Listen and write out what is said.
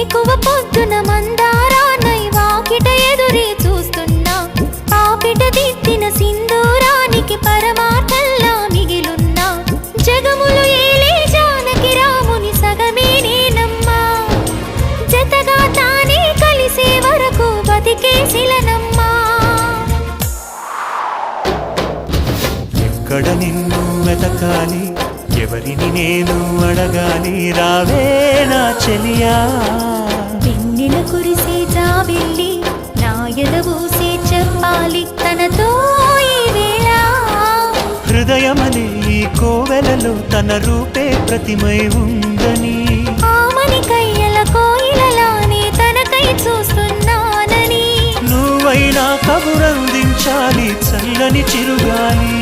వేకువ పొద్దున మందారానై వాకిట ఎదురే చూస్తున్నా పాపిట దిద్దిన సింధూరానికి పరమార్థంలా మిగిలున్నా జగములు ఏలే జానకి రాముని సగమే నేనమ్మా జతగా తానే కలిసే వరకు బతికే శిలనమ్మా ఎక్కడ నిన్ను వెతకాలి ఎవరిని నేను అడగాలి రావే నా చెలియా వెన్నెల కురిసే జాబిల్లి నా ఎదబూసే చెప్పాలి తనతో ఈ వేళ హృదయమనే ఈ కోవెలలో తన రూపే ప్రతిమై ఉందని ఆమని కయ్యల కోయిలలానే తనకై చూస్తున్నానని నువ్వైనా కబురందించాలి చల్లని చిరుగాలి